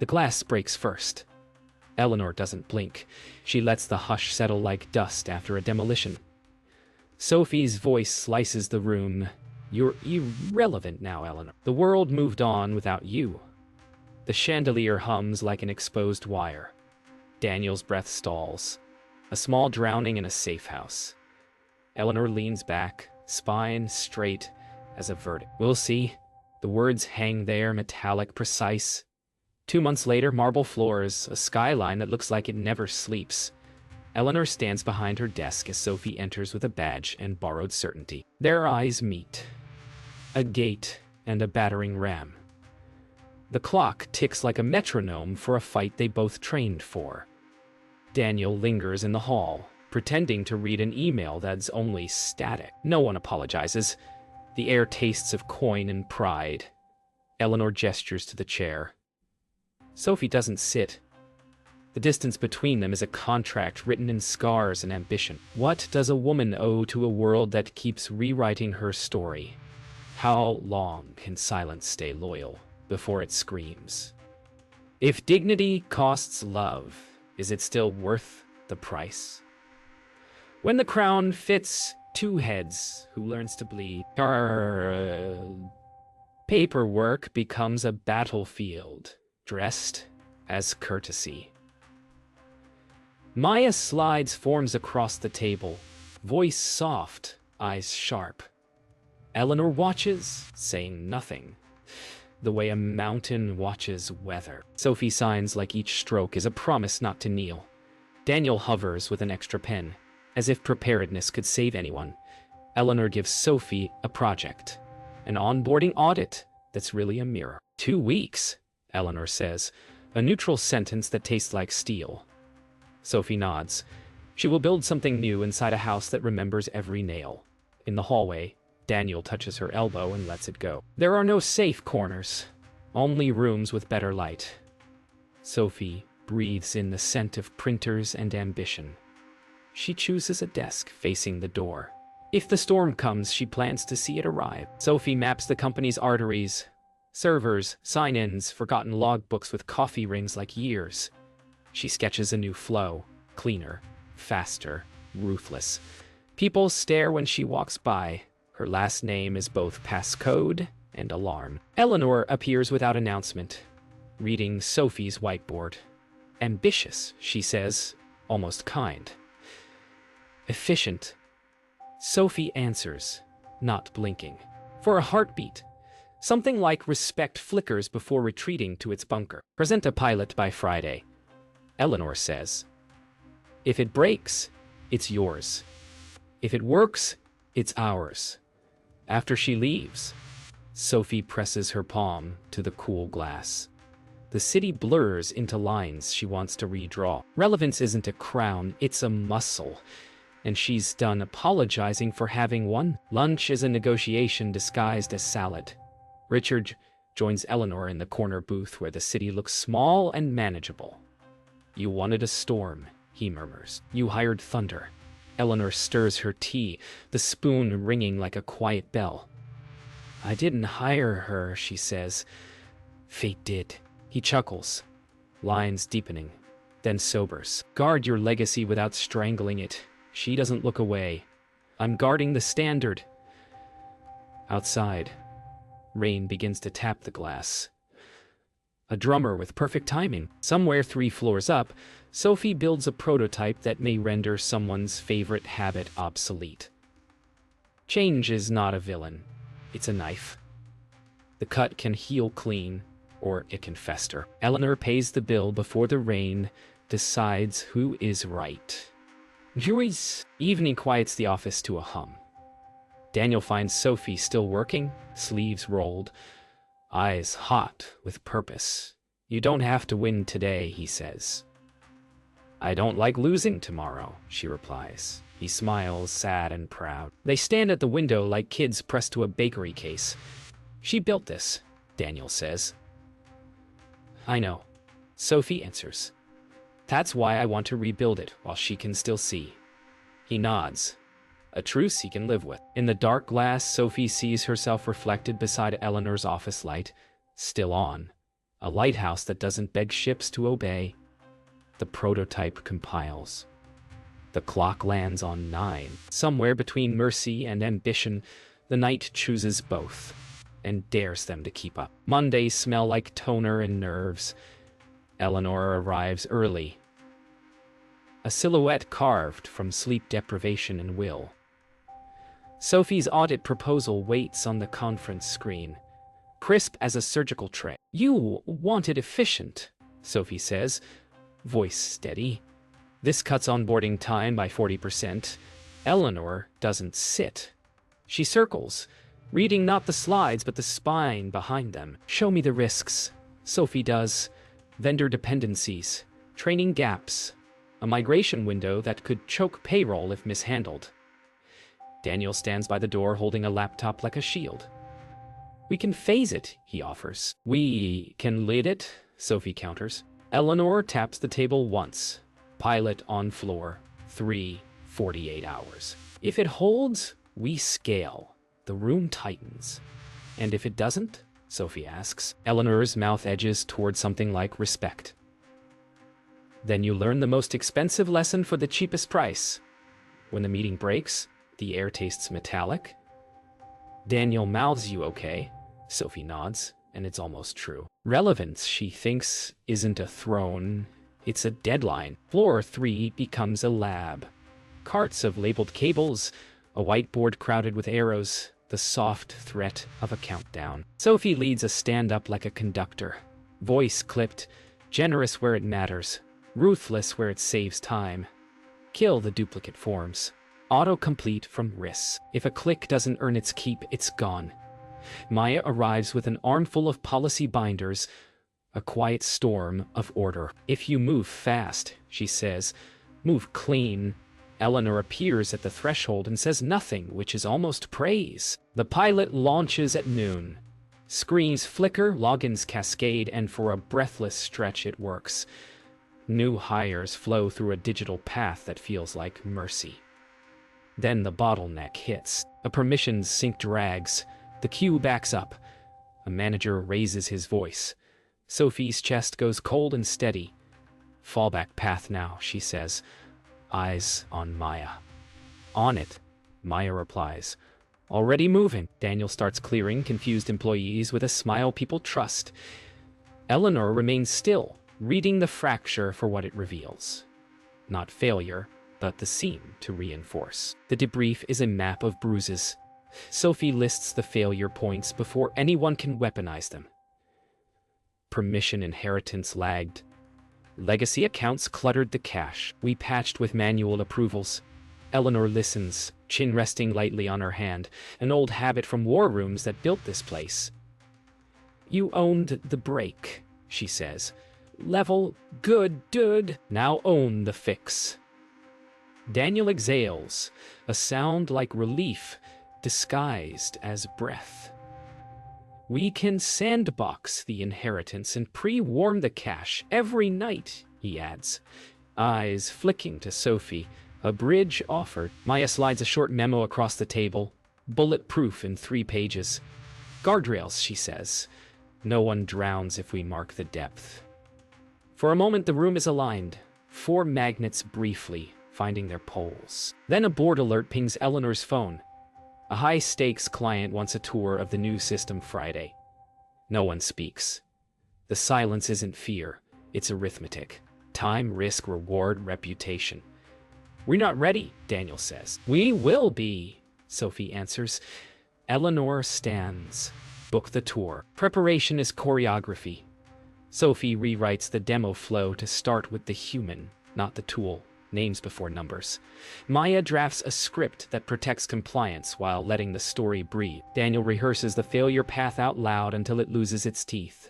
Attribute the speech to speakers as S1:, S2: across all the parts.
S1: The glass breaks first. Eleanor doesn't blink. She lets the hush settle like dust after a demolition. Sophie's voice slices the room. You're irrelevant now, Eleanor. The world moved on without you. The chandelier hums like an exposed wire. Daniel's breath stalls. A small drowning in a safe house. Eleanor leans back, spine straight as a verdict. We'll see. The words hang there, metallic, precise. 2 months later, marble floors, a skyline that looks like it never sleeps. Eleanor stands behind her desk as Sophie enters with a badge and borrowed certainty. Their eyes meet. A gate and a battering ram. The clock ticks like a metronome for a fight they both trained for. Daniel lingers in the hall, pretending to read an email that's only static. No one apologizes. The air tastes of coin and pride. Eleanor gestures to the chair. Sophie doesn't sit. The distance between them is a contract written in scars and ambition. What does a woman owe to a world that keeps rewriting her story? How long can silence stay loyal before it screams? If dignity costs love, is it still worth the price? When the crown fits two heads, who learns to bleed? Paperwork becomes a battlefield, dressed as courtesy. Maya slides forms across the table, voice soft, eyes sharp. Eleanor watches, saying nothing, the way a mountain watches weather. Sophie signs like each stroke is a promise not to kneel. Daniel hovers with an extra pen, as if preparedness could save anyone. Eleanor gives Sophie a project, an onboarding audit that's really a mirror. 2 weeks, Eleanor says, a neutral sentence that tastes like steel. Sophie nods. She will build something new inside a house that remembers every nail. In the hallway, Daniel touches her elbow and lets it go. There are no safe corners, only rooms with better light. Sophie breathes in the scent of printers and ambition. She chooses a desk facing the door. If the storm comes, she plans to see it arrive. Sophie maps the company's arteries, servers, sign-ins, forgotten logbooks with coffee rings like years. She sketches a new flow, cleaner, faster, ruthless. People stare when she walks by. Her last name is both passcode and alarm. Eleanor appears without announcement, reading Sophie's whiteboard. Ambitious, she says, almost kind. Efficient. Sophie answers, not blinking. For a heartbeat, something like respect flickers before retreating to its bunker. Present a pilot by Friday. Eleanor says, if it breaks, it's yours. If it works, it's ours. After she leaves, Sophie presses her palm to the cool glass. The city blurs into lines she wants to redraw. Relevance isn't a crown, it's a muscle. And she's done apologizing for having one. Lunch is a negotiation disguised as salad. Richard joins Eleanor in the corner booth where the city looks small and manageable. You wanted a storm, he murmurs. You hired thunder. Eleanor stirs her tea, the spoon ringing like a quiet bell. I didn't hire her, she says. Fate did. He chuckles, lines deepening, then sobers. Guard your legacy without strangling it. She doesn't look away. I'm guarding the standard. Outside, rain begins to tap the glass. A drummer with perfect timing. Somewhere 3 floors up, Sophie builds a prototype that may render someone's favorite habit obsolete. Change is not a villain. It's a knife. The cut can heal clean, or it can fester. Eleanor pays the bill before the rain decides who is right. Evening quiets the office to a hum. Daniel finds Sophie still working, sleeves rolled, eyes hot with purpose. You don't have to win today, he says. I don't like losing tomorrow, she replies. He smiles, sad and proud. They stand at the window like kids pressed to a bakery case. She built this, Daniel says. I know, Sophie answers. That's why I want to rebuild it while she can still see. He nods. A truce he can live with. In the dark glass, Sophie sees herself reflected beside Eleanor's office light, still on. A lighthouse that doesn't beg ships to obey. The prototype compiles. The clock lands on 9. Somewhere between mercy and ambition, the night chooses both and dares them to keep up. Mondays smell like toner and nerves. Eleanor arrives early. A silhouette carved from sleep deprivation and will. Sophie's audit proposal waits on the conference screen, crisp as a surgical tray. "You want it efficient," Sophie says, voice steady. "This cuts onboarding time by 40%. Eleanor doesn't sit. She circles, reading not the slides but the spine behind them. "Show me the risks." Sophie does. Vendor dependencies, training gaps, a migration window that could choke payroll if mishandled. Daniel stands by the door holding a laptop like a shield. "We can phase it," he offers. "We can lead it," Sophie counters. Eleanor taps the table once. Pilot on floor. 3:48 hours. "If it holds, we scale." The room tightens. "And if it doesn't?" Sophie asks. Eleanor's mouth edges toward something like respect. "Then you learn the most expensive lesson for the cheapest price. When the meeting breaks, the air tastes metallic." Daniel mouths "You okay?" Sophie nods, and it's almost true. Relevance, she thinks, isn't a throne. It's a deadline. Floor 3 becomes a lab. Carts of labeled cables, a whiteboard crowded with arrows, the soft threat of a countdown. Sophie leads a stand-up like a conductor. Voice clipped, generous where it matters, ruthless where it saves time. Kill the duplicate forms. Autocomplete from RIS. If a click doesn't earn its keep, it's gone. Maya arrives with an armful of policy binders, a quiet storm of order. "If you move fast," she says, "move clean." Eleanor appears at the threshold and says nothing, which is almost praise. The pilot launches at noon. Screens flicker, logins cascade, and for a breathless stretch it works. New hires flow through a digital path that feels like mercy. Then the bottleneck hits. A permissions sync drags. The queue backs up. A manager raises his voice. Sophie's chest goes cold and steady. "Fallback path now," she says. Eyes on Maya. "On it," Maya replies. "Already moving." Daniel starts clearing confused employees with a smile people trust. Eleanor remains still, reading the fracture for what it reveals. Not failure, but the seam to reinforce. The debrief is a map of bruises. Sophie lists the failure points before anyone can weaponize them. Permission inheritance lagged. Legacy accounts cluttered the cache. We patched with manual approvals. Eleanor listens, chin resting lightly on her hand, an old habit from war rooms that built this place. "You owned the break," she says. "Level, good, dude. Now own the fix." Daniel exhales, a sound like relief, disguised as breath. "We can sandbox the inheritance and pre-warm the cache every night," he adds. Eyes flicking to Sophie, a bridge offered. Maya slides a short memo across the table, bulletproof in 3 pages. "Guardrails," she says. "No one drowns if we mark the depth." For a moment the room is aligned, 4 magnets briefly, finding their poles. Then a board alert pings Eleanor's phone. A high-stakes client wants a tour of the new system Friday. No one speaks. The silence isn't fear, it's arithmetic. Time, risk, reward, reputation. "We're not ready," Daniel says. "We will be," Sophie answers. Eleanor stands. Book the tour. Preparation is choreography. Sophie rewrites the demo flow to start with the human, not the tool. Names before numbers. Maya drafts a script that protects compliance while letting the story breathe. Daniel rehearses the failure path out loud until it loses its teeth.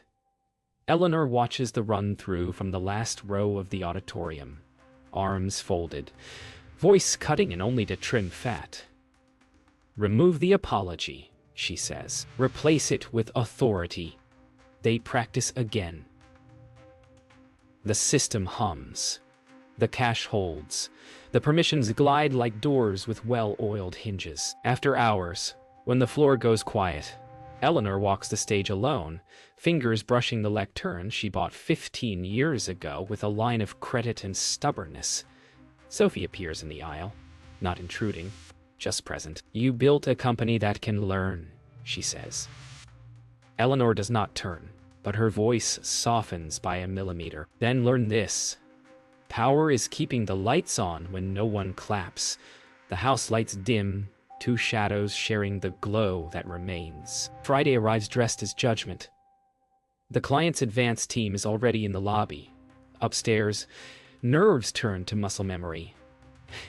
S1: Eleanor watches the run-through from the last row of the auditorium. Arms folded. Voice cutting in only to trim fat. "Remove the apology," she says. "Replace it with authority." They practice again. The system hums. The cache holds. The permissions glide like doors with well-oiled hinges. After hours, when the floor goes quiet, Eleanor walks the stage alone, fingers brushing the lectern she bought 15 years ago with a line of credit and stubbornness. Sophie appears in the aisle, not intruding, just present. "You built a company that can learn," she says. Eleanor does not turn, but her voice softens by a millimeter. "Then learn this. Power is keeping the lights on when no one claps. The house lights dim, two shadows sharing the glow that remains." Friday arrives dressed as Judgment. The client's advance team is already in the lobby. Upstairs, nerves turn to muscle memory.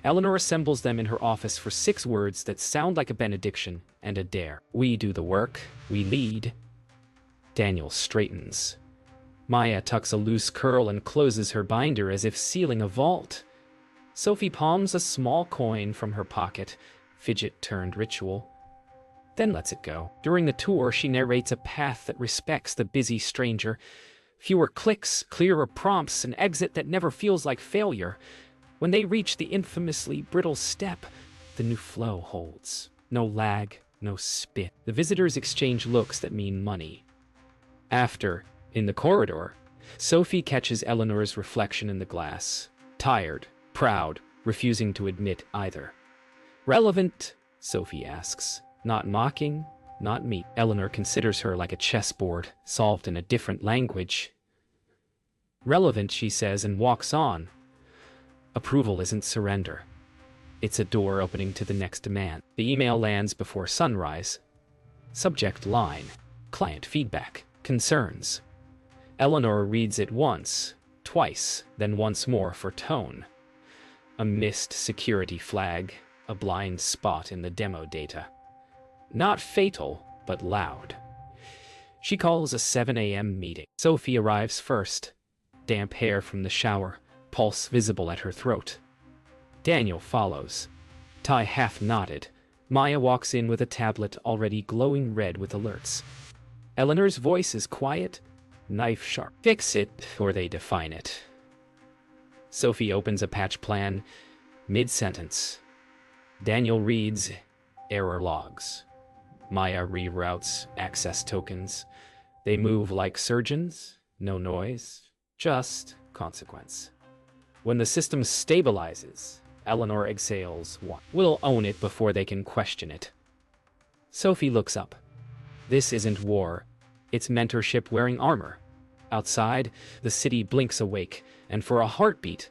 S1: Eleanor assembles them in her office for 6 words that sound like a benediction and a dare. "We do the work. We lead." Daniel straightens. Maya tucks a loose curl and closes her binder as if sealing a vault. Sophie palms a small coin from her pocket, fidget-turned ritual, then lets it go. During the tour, she narrates a path that respects the busy stranger. Fewer clicks, clearer prompts, an exit that never feels like failure. When they reach the infamously brittle step, the new flow holds. No lag, no spit. The visitors exchange looks that mean money. After, in the corridor, Sophie catches Eleanor's reflection in the glass. Tired, proud, refusing to admit either. "Relevant?" Sophie asks. Not mocking, not me. Eleanor considers her like a chessboard, solved in a different language. "Relevant," she says, and walks on. Approval isn't surrender. It's a door opening to the next demand. The email lands before sunrise. Subject line: client feedback, concerns. Eleanor reads it once, twice, then once more for tone. A missed security flag, a blind spot in the demo data. Not fatal, but loud. She calls a 7 a.m. meeting. Sophie arrives first. Damp hair from the shower, pulse visible at her throat. Daniel follows. Tie half knotted. Maya walks in with a tablet already glowing red with alerts. Eleanor's voice is quiet, knife sharp. "Fix it, or they define it." Sophie opens a patch plan, mid-sentence. Daniel reads, "Error logs." Maya reroutes access tokens. They move like surgeons, no noise, just consequence. When the system stabilizes, Eleanor exhales one. "We'll own it before they can question it." Sophie looks up. This isn't war. It's mentorship wearing armor. Outside, the city blinks awake, and for a heartbeat,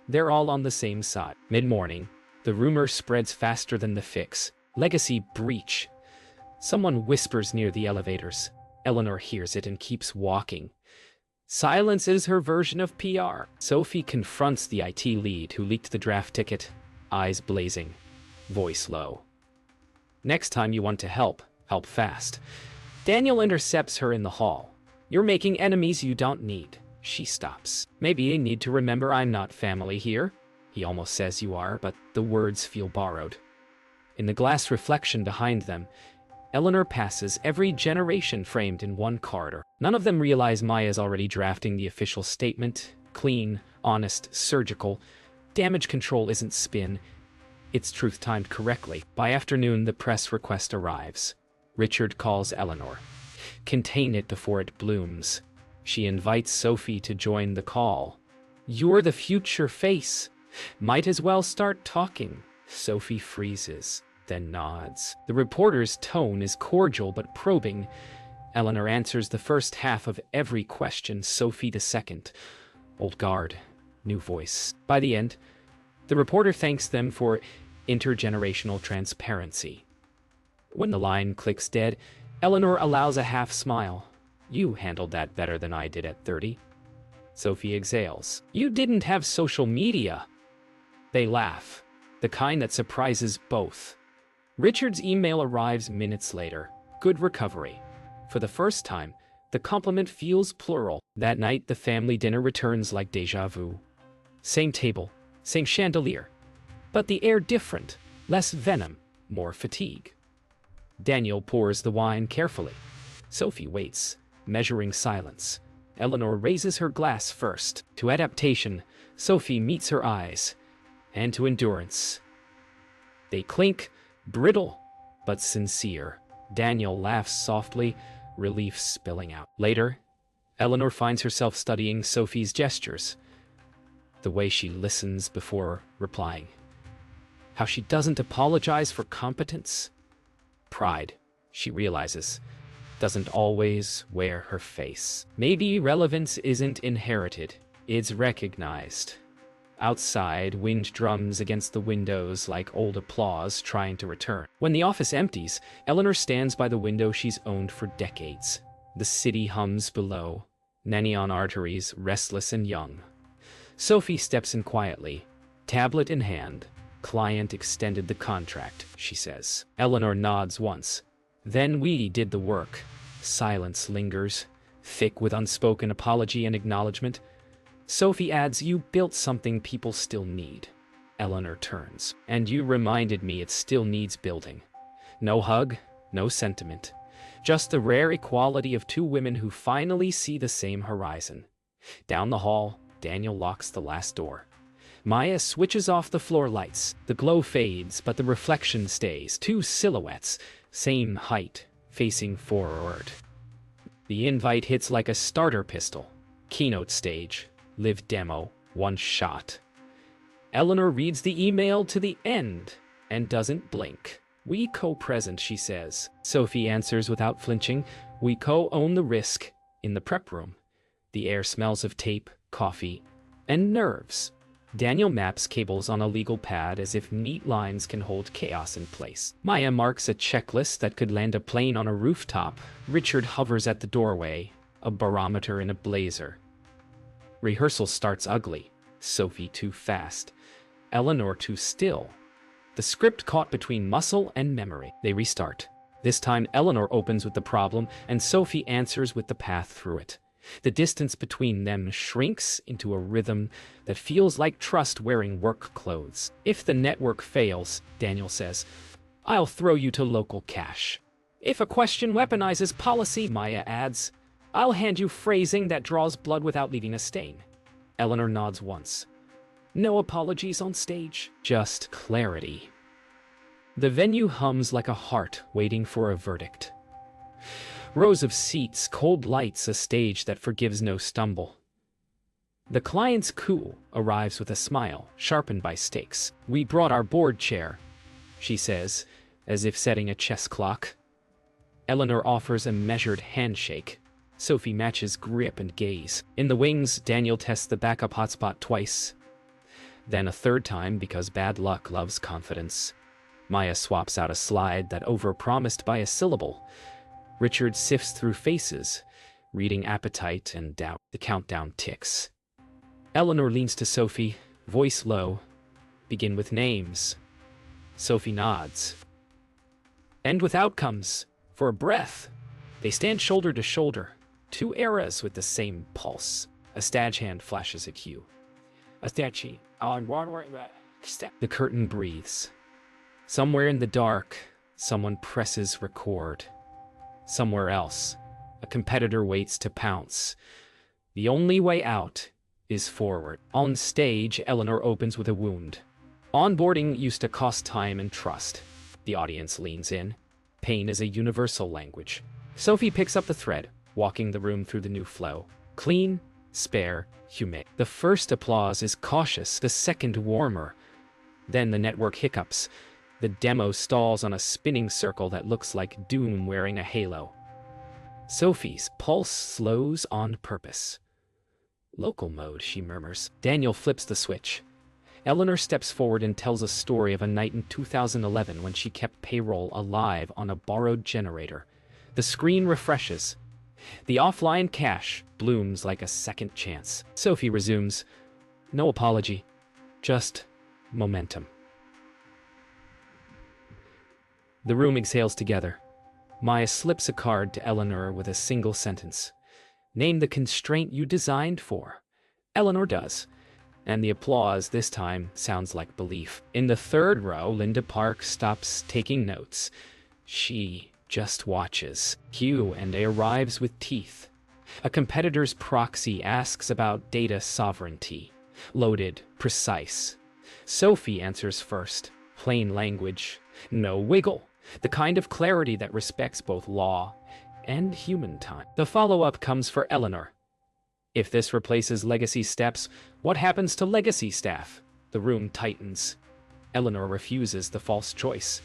S1: they're all on the same side. Mid-morning, the rumor spreads faster than the fix. Legacy breach. Someone whispers near the elevators. Eleanor hears it and keeps walking. Silence is her version of PR. Sophie confronts the IT lead who leaked the draft ticket, eyes blazing, voice low. "Next time you want to help fast." Daniel intercepts her in the hall. "You're making enemies you don't need." She stops. "Maybe you need to remember I'm not family here." He almost says you are, but the words feel borrowed. In the glass reflection behind them, Eleanor passes every generation framed in one corridor. None of them realize Maya's already drafting the official statement. Clean, honest, surgical. Damage control isn't spin. It's truth timed correctly. By afternoon, the press request arrives. Richard calls Eleanor. Contain it before it blooms. She invites Sophie to join the call. "You're the future face. Might as well start talking." Sophie freezes, then nods. The reporter's tone is cordial but probing. Eleanor answers the first half of every question, Sophie the second. Old guard, new voice. By the end, the reporter thanks them for intergenerational transparency. When the line clicks dead, Eleanor allows a half smile. "You handled that better than I did at 30. Sophie exhales. "You didn't have social media." They laugh, the kind that surprises both. Richard's email arrives minutes later. "Good recovery." For the first time, the compliment feels plural. That night, the family dinner returns like déjà vu. Same table, same chandelier, but the air different, less venom, more fatigue. Daniel pours the wine carefully. Sophie waits, measuring silence. Eleanor raises her glass first. To adaptation, Sophie meets her eyes, and to endurance. They clink, brittle, but sincere. Daniel laughs softly, relief spilling out. Later, Eleanor finds herself studying Sophie's gestures, the way she listens before replying, how she doesn't apologize for competence. Pride, she realizes, doesn't always wear her face. Maybe relevance isn't inherited, it's recognized. Outside, wind drums against the windows like old applause trying to return. When the office empties, Eleanor stands by the window she's owned for decades. The city hums below, neon arteries restless and young. Sophie steps in quietly, tablet in hand. Client extended the contract, she says. Eleanor nods once. Then we did the work. Silence lingers, thick with unspoken apology and acknowledgement. Sophie adds, you built something people still need. Eleanor turns. And you reminded me it still needs building. No hug, no sentiment. Just the rare equality of two women who finally see the same horizon. Down the hall, Daniel locks the last door. Maya switches off the floor lights. The glow fades, but the reflection stays. Two silhouettes, same height, facing forward. The invite hits like a starter pistol. Keynote stage, live demo, one shot. Eleanor reads the email to the end and doesn't blink. We co-present, she says. Sophie answers without flinching. We co-own the risk in the prep room. The air smells of tape, coffee, and nerves. Daniel maps cables on a legal pad as if neat lines can hold chaos in place. Maya marks a checklist that could land a plane on a rooftop. Richard hovers at the doorway, a barometer in a blazer. Rehearsal starts ugly. Sophie too fast. Eleanor too still. The script caught between muscle and memory. They restart. This time Eleanor opens with the problem and Sophie answers with the path through it. The distance between them shrinks into a rhythm that feels like trust wearing work clothes. If the network fails, Daniel says, I'll throw you to local cash. If a question weaponizes policy, Maya adds, I'll hand you phrasing that draws blood without leaving a stain. Eleanor nods once. No apologies on stage, just clarity. The venue hums like a heart waiting for a verdict. Rows of seats, cold lights, a stage that forgives no stumble. The client's coup arrives with a smile, sharpened by stakes. We brought our board chair, she says, as if setting a chess clock. Eleanor offers a measured handshake. Sophie matches grip and gaze. In the wings, Daniel tests the backup hotspot twice. Then a third time because bad luck loves confidence. Maya swaps out a slide that overpromised by a syllable. Richard sifts through faces, reading appetite and doubt. The countdown ticks. Eleanor leans to Sophie, voice low. Begin with names. Sophie nods. End with outcomes. For a breath. They stand shoulder to shoulder. Two eras with the same pulse. A stagehand flashes a cue. A statue. The curtain breathes. Somewhere in the dark, someone presses record. Somewhere else, a competitor waits to pounce. The only way out is forward. On stage, Eleanor opens with a wound. Onboarding used to cost time and trust. The audience leans in. Pain is a universal language. Sophie picks up the thread, walking the room through the new flow. Clean, spare, humane. The first applause is cautious, the second warmer. Then the network hiccups. The demo stalls on a spinning circle that looks like doom wearing a halo. Sophie's pulse slows on purpose. Local mode, she murmurs. Daniel flips the switch. Eleanor steps forward and tells a story of a night in 2011 when she kept payroll alive on a borrowed generator. The screen refreshes. The offline cache blooms like a second chance. Sophie resumes. No apology, just momentum. The room exhales together. Maya slips a card to Eleanor with a single sentence. Name the constraint you designed for. Eleanor does. And the applause this time sounds like belief. In the third row, Linda Park stops taking notes. She just watches. Q&A arrives with teeth. A competitor's proxy asks about data sovereignty. Loaded, precise. Sophie answers first. Plain language. No wiggle. The kind of clarity that respects both law and human time. The follow-up comes for Eleanor. If this replaces legacy steps, what happens to legacy staff? The room tightens. Eleanor refuses the false choice.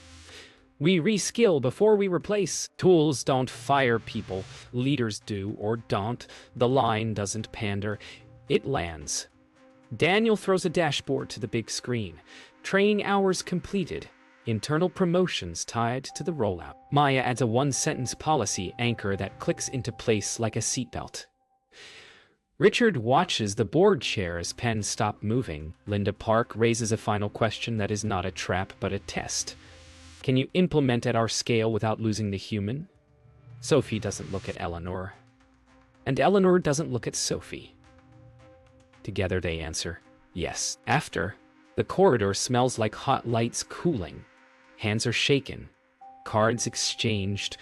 S1: We reskill before we replace. Tools don't fire people. Leaders do or don't. The line doesn't pander. It lands. Daniel throws a dashboard to the big screen. Training hours completed. Internal promotions tied to the rollout. Maya adds a one-sentence policy anchor that clicks into place like a seatbelt. Richard watches the board chair as pens stop moving. Linda Park raises a final question that is not a trap but a test. Can you implement at our scale without losing the human? Sophie doesn't look at Eleanor. And Eleanor doesn't look at Sophie. Together they answer, yes. After, the corridor smells like hot lights cooling. Hands are shaken. Cards exchanged.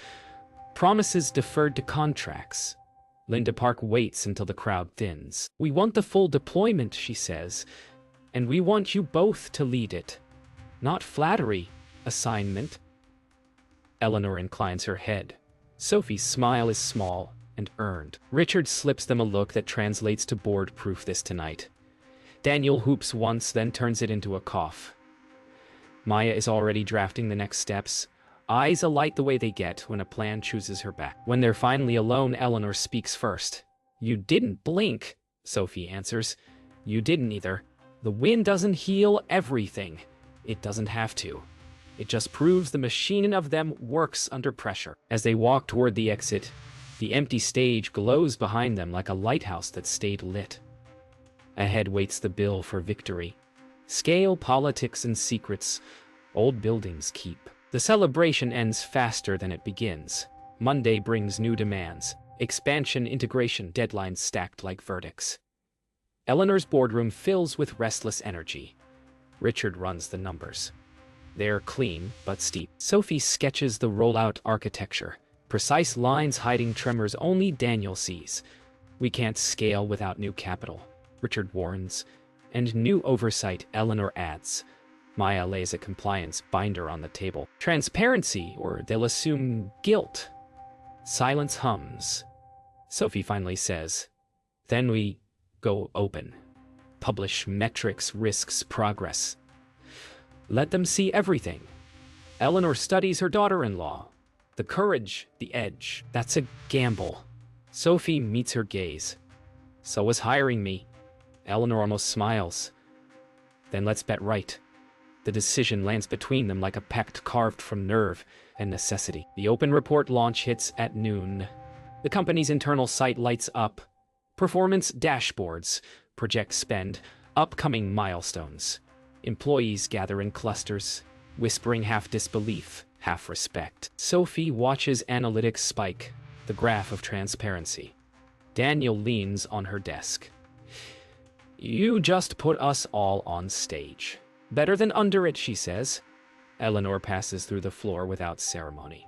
S1: Promises deferred to contracts. Linda Park waits until the crowd thins. We want the full deployment, she says, and we want you both to lead it. Not flattery, assignment. Eleanor inclines her head. Sophie's smile is small and earned. Richard slips them a look that translates to board-proof this tonight. Daniel hoops once, then turns it into a cough. Maya is already drafting the next steps. Eyes alight the way they get when a plan chooses her back. When they're finally alone, Eleanor speaks first. You didn't blink, Sophie answers. You didn't either. The wind doesn't heal everything. It doesn't have to. It just proves the machine of them works under pressure. As they walk toward the exit, the empty stage glows behind them like a lighthouse that stayed lit. Ahead waits the bill for victory. Scale, politics, and secrets. Old buildings keep. The celebration ends faster than it begins. Monday brings new demands. Expansion, integration, deadlines stacked like verdicts. Eleanor's boardroom fills with restless energy. Richard runs the numbers. They're clean, but steep. Sophie sketches the rollout architecture. Precise lines hiding tremors only Daniel sees. We can't scale without new capital, Richard warns. And new oversight, Eleanor adds. Maya lays a compliance binder on the table. Transparency, or they'll assume guilt. Silence hums. Sophie finally says, then we go open. Publish metrics, risks, progress. Let them see everything. Eleanor studies her daughter-in-law. The courage, the edge. That's a gamble. Sophie meets her gaze. So is hiring me. Eleanor almost smiles. Then let's bet right. The decision lands between them like a pact carved from nerve and necessity. The open report launch hits at noon. The company's internal site lights up. Performance dashboards project spend, upcoming milestones. Employees gather in clusters, whispering half disbelief, half respect. Sophie watches analytics spike, the graph of transparency. Daniel leans on her desk. You just put us all on stage. Better than under it, she says. Eleanor passes through the floor without ceremony.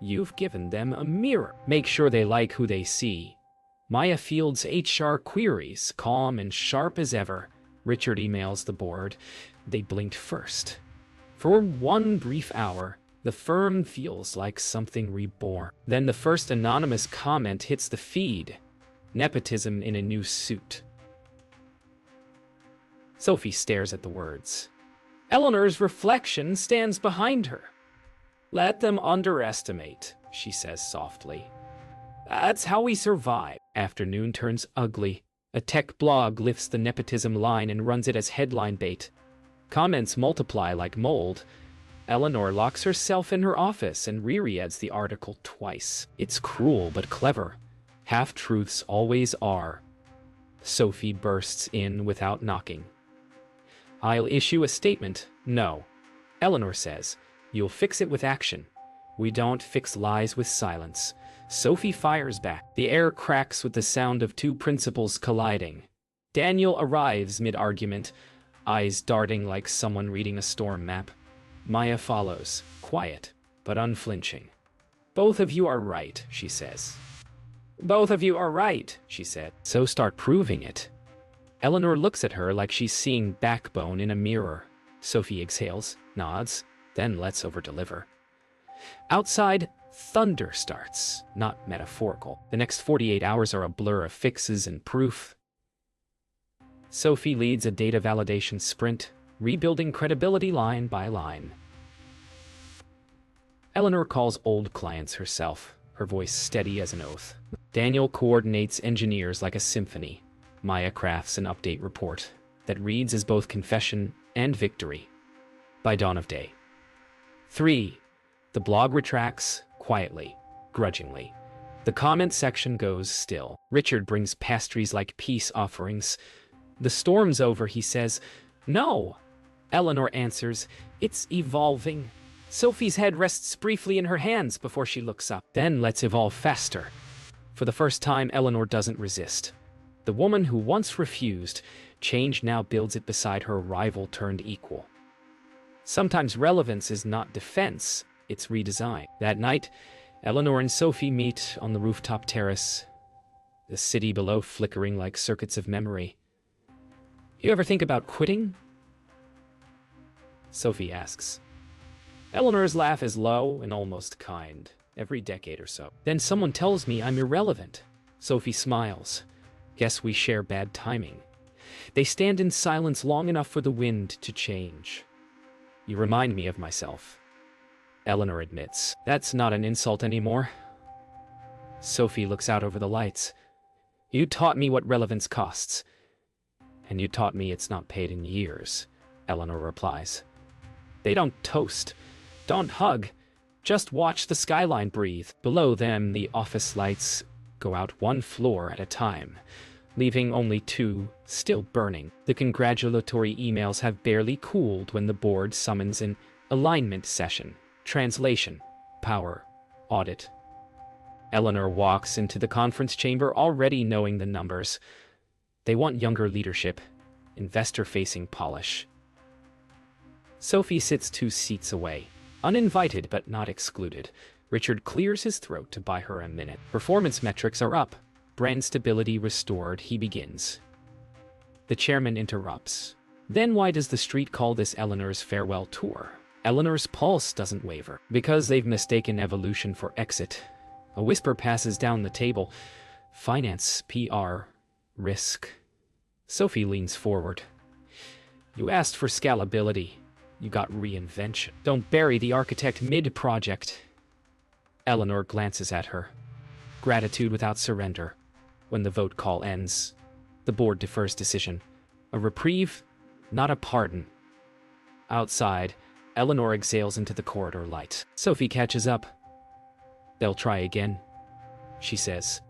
S1: You've given them a mirror. Make sure they like who they see. Maya fields HR queries, calm and sharp as ever. Richard emails the board. They blinked first. For one brief hour, the firm feels like something reborn. Then the first anonymous comment hits the feed. Nepotism in a new suit. Sophie stares at the words. Eleanor's reflection stands behind her. Let them underestimate, she says softly. That's how we survive. Afternoon turns ugly. A tech blog lifts the nepotism line and runs it as headline bait. Comments multiply like mold. Eleanor locks herself in her office and rereads the article twice. It's cruel but clever. Half-truths always are. Sophie bursts in without knocking. I'll issue a statement. No. Eleanor says, you'll fix it with action. We don't fix lies with silence. Sophie fires back. The air cracks with the sound of two principles colliding. Daniel arrives mid-argument, eyes darting like someone reading a storm map. Maya follows, quiet, but unflinching. Both of you are right, she says. Both of you are right, she said. So start proving it. Eleanor looks at her like she's seeing backbone in a mirror. Sophie exhales, nods, then lets over-deliver. Outside, thunder starts, not metaphorical. The next 48 hours are a blur of fixes and proof. Sophie leads a data validation sprint, rebuilding credibility line by line. Eleanor calls old clients herself, her voice steady as an oath. Daniel coordinates engineers like a symphony. Maya crafts an update report that reads as both confession and victory. By dawn of day. 3. The blog retracts, quietly, grudgingly. The comment section goes still. Richard brings pastries like peace offerings. The storm's over, he says. No! Eleanor answers, it's evolving. Sophie's head rests briefly in her hands before she looks up. Then let's evolve faster. For the first time, Eleanor doesn't resist. The woman who once refused, change now builds it beside her rival turned equal. Sometimes relevance is not defense, it's redesign. That night, Eleanor and Sophie meet on the rooftop terrace, the city below flickering like circuits of memory. You ever think about quitting? Sophie asks. Eleanor's laugh is low and almost kind, every decade or so. Then someone tells me I'm irrelevant. Sophie smiles. Guess we share bad timing. They stand in silence long enough for the wind to change. You remind me of myself. Eleanor admits. That's not an insult anymore. Sophie looks out over the lights. You taught me what relevance costs. And you taught me it's not paid in years, Eleanor replies. They don't toast. Don't hug. Just watch the skyline breathe. Below them, the office lights go out one floor at a time, leaving only 2 still burning. The congratulatory emails have barely cooled when the board summons an alignment session. Translation, power, audit. Eleanor walks into the conference chamber already knowing the numbers. They want younger leadership, investor-facing polish. Sophie sits 2 seats away, uninvited but not excluded. Richard clears his throat to buy her a minute. Performance metrics are up. Brand stability restored, he begins. The chairman interrupts. Then why does the street call this Eleanor's farewell tour? Eleanor's pulse doesn't waver, because they've mistaken evolution for exit. A whisper passes down the table. Finance, PR, risk. Sophie leans forward. You asked for scalability. You got reinvention. Don't bury the architect mid-project. Eleanor glances at her. Gratitude without surrender. When the vote call ends, the board defers decision. A reprieve, not a pardon. Outside, Eleanor exhales into the corridor light. Sophie catches up. They'll try again, she says.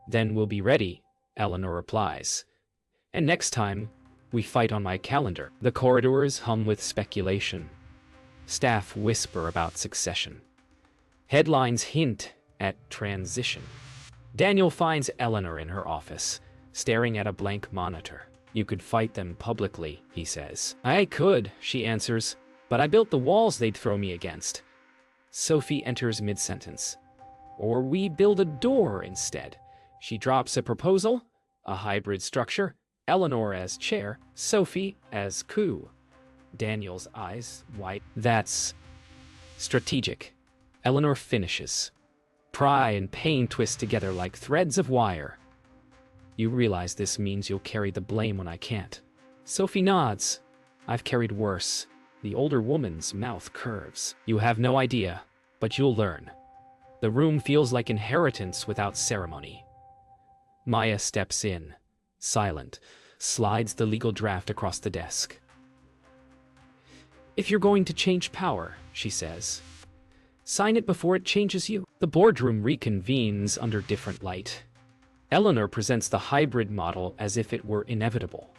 S1: Then we'll be ready, Eleanor replies. And next time, we fight on my calendar. The corridors hum with speculation. Staff whisper about succession. Headlines hint at transition. Daniel finds Eleanor in her office, staring at a blank monitor. You could fight them publicly, he says. I could, she answers, but I built the walls they'd throw me against. Sophie enters mid-sentence. Or we build a door instead. She drops a proposal, a hybrid structure, Eleanor as chair, Sophie as coup. Daniel's eyes white. That's strategic. Eleanor finishes. Pride and pain twist together like threads of wire. You realize this means you'll carry the blame when I can't. Sophie nods. I've carried worse. The older woman's mouth curves. You have no idea, but you'll learn. The room feels like inheritance without ceremony. Maya steps in, silent, slides the legal draft across the desk. If you're going to change power, she says, sign it before it changes you. The boardroom reconvenes under different light. Eleanor presents the hybrid model as if it were inevitable.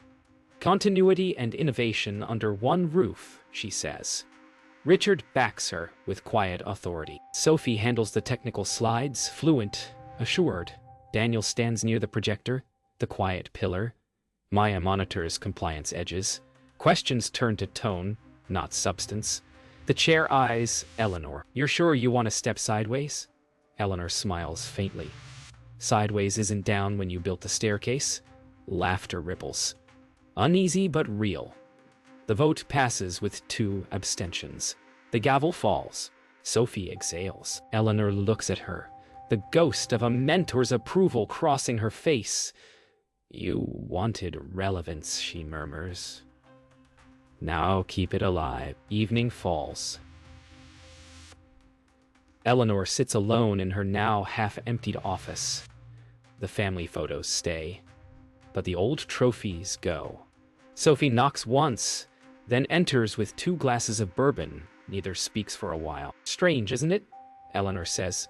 S1: Continuity and innovation under one roof, she says. Richard backs her with quiet authority. Sophie handles the technical slides, fluent, assured. Daniel stands near the projector, the quiet pillar. Maya monitors compliance edges. Questions turn to tone, not substance. The chair eyes Eleanor. You're sure you want to step sideways? Eleanor smiles faintly. Sideways isn't down when you built the staircase. Laughter ripples. Uneasy but real. The vote passes with 2 abstentions. The gavel falls. Sophie exhales. Eleanor looks at her, the ghost of a mentor's approval crossing her face. You wanted relevance, she murmurs. Now keep it alive. Evening falls. Eleanor sits alone in her now half-emptied office. The family photos stay, but the old trophies go. Sophie knocks once, then enters with 2 glasses of bourbon. Neither speaks for a while. Strange, isn't it? Eleanor says.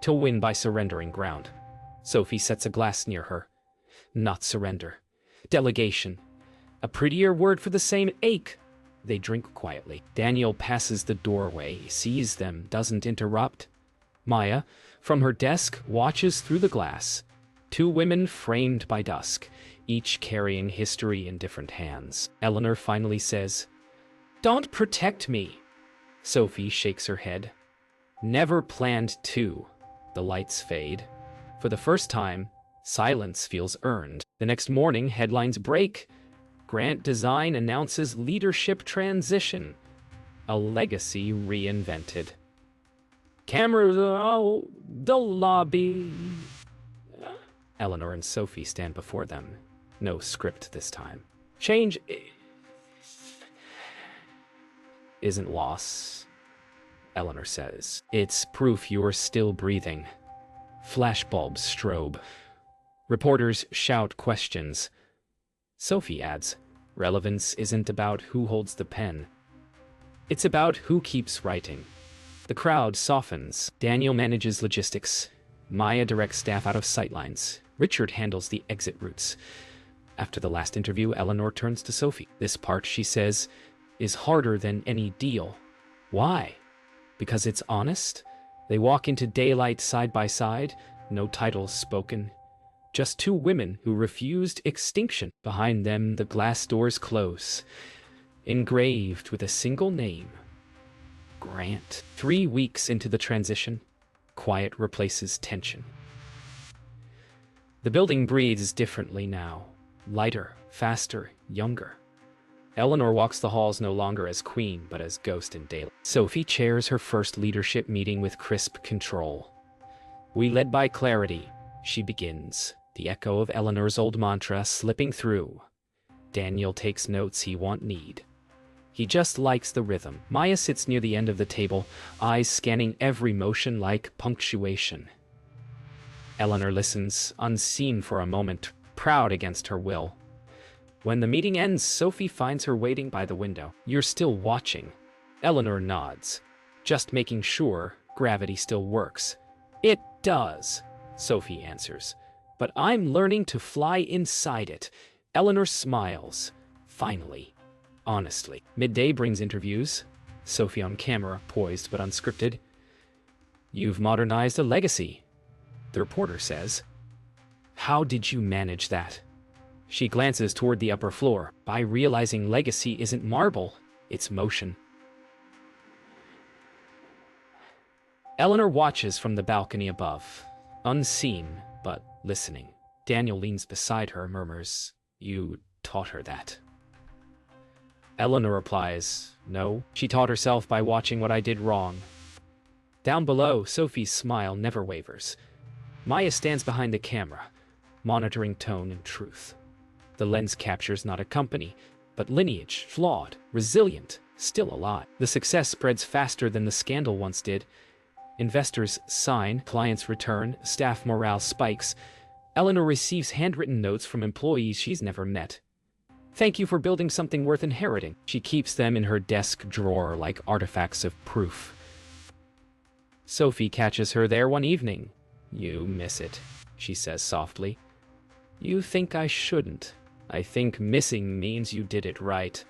S1: To win by surrendering ground. Sophie sets a glass near her. Not surrender. Delegation. A prettier word for the same ache. They drink quietly. Daniel passes the doorway, sees them, doesn't interrupt. Maya, from her desk, watches through the glass. 2 women framed by dusk, each carrying history in different hands. Eleanor finally says, "Don't protect me." Sophie shakes her head. Never planned to. The lights fade. For the first time, silence feels earned. The next morning, headlines break. Grant Design announces leadership transition. A legacy reinvented. Cameras out the lobby. Eleanor and Sophie stand before them. No script this time. Change isn't loss, Eleanor says. It's proof you're still breathing. Flashbulbs strobe. Reporters shout questions. Sophie adds, relevance isn't about who holds the pen. It's about who keeps writing. The crowd softens. Daniel manages logistics. Maya directs staff out of sightlines. Richard handles the exit routes. After the last interview, Eleanor turns to Sophie. This part, she says, is harder than any deal. Why? Because it's honest? They walk into daylight side by side, no titles spoken. Just 2 women who refused extinction. Behind them, the glass doors close, engraved with a single name. Grant. 3 weeks into the transition, quiet replaces tension. The building breathes differently now. Lighter, faster, younger. Eleanor walks the halls no longer as queen, but as ghost in daylight. Sophie chairs her first leadership meeting with crisp control. We led by clarity, she begins, the echo of Eleanor's old mantra slipping through. Daniel takes notes he won't need. He just likes the rhythm. Maya sits near the end of the table, eyes scanning every motion like punctuation. Eleanor listens, unseen for a moment, proud against her will. When the meeting ends, Sophie finds her waiting by the window. You're still watching. Eleanor nods, just making sure gravity still works. It does, Sophie answers. But I'm learning to fly inside it. Eleanor smiles. Finally. Honestly. Midday brings interviews. Sophie on camera, poised but unscripted. You've modernized a legacy, the reporter says. How did you manage that? She glances toward the upper floor, by realizing legacy isn't marble, it's motion. Eleanor watches from the balcony above, unseen, but listening. Daniel leans beside her, murmurs, "You taught her that." Eleanor replies, "No, she taught herself by watching what I did wrong." Down below, Sophie's smile never wavers. Maya stands behind the camera, monitoring tone and truth. The lens captures not a company, but lineage, flawed, resilient, still alive. The success spreads faster than the scandal once did. Investors sign, clients return, staff morale spikes. Eleanor receives handwritten notes from employees she's never met. Thank you for building something worth inheriting. She keeps them in her desk drawer like artifacts of proof. Sophie catches her there one evening. You miss it, she says softly. You think I shouldn't. I think missing means you did it right.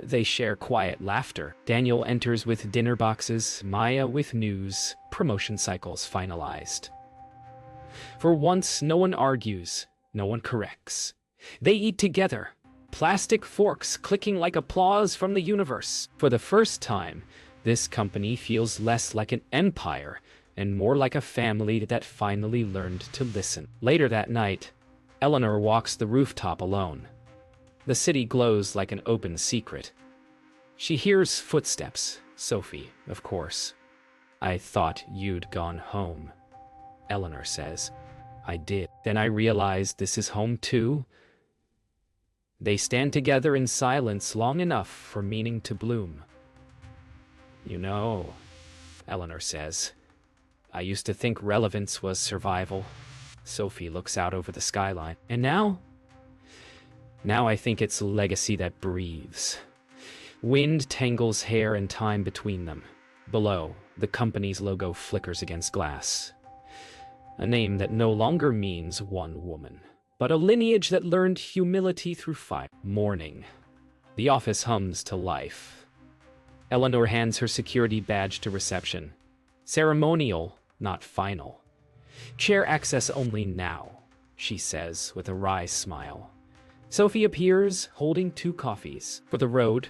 S1: They share quiet laughter. Daniel enters with dinner boxes, Maya with news, promotion cycles finalized. For once, no one argues, no one corrects. They eat together, plastic forks clicking like applause from the universe. For the first time, this company feels less like an empire and more like a family that finally learned to listen. Later that night, Eleanor walks the rooftop alone. The city glows like an open secret. She hears footsteps, Sophie, of course. I thought you'd gone home, Eleanor says. I did. Then I realized this is home too. They stand together in silence long enough for meaning to bloom. You know, Eleanor says, I used to think relevance was survival. Sophie looks out over the skyline. And now? Now I think it's legacy that breathes. Wind tangles hair and time between them. Below, the company's logo flickers against glass. A name that no longer means one woman, but a lineage that learned humility through fire. Morning. The office hums to life. Eleanor hands her security badge to reception. Ceremonial, not final. Chair access only now, she says with a wry smile. Sophie appears, holding 2 coffees, for the road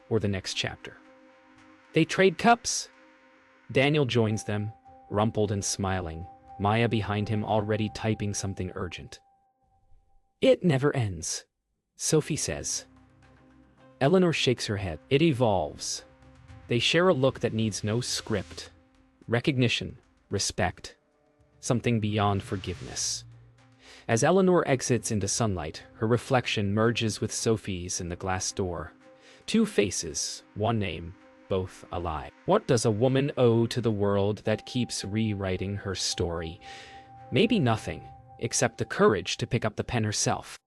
S1: or the next chapter. They trade cups. Daniel joins them, rumpled and smiling, Maya behind him already typing something urgent. It never ends, Sophie says. Eleanor shakes her head. It evolves. They share a look that needs no script. Recognition, respect, something beyond forgiveness. As Eleanor exits into sunlight, her reflection merges with Sophie's in the glass door. 2 faces, 1 name, both alive. What does a woman owe to the world that keeps rewriting her story? Maybe nothing, except the courage to pick up the pen herself.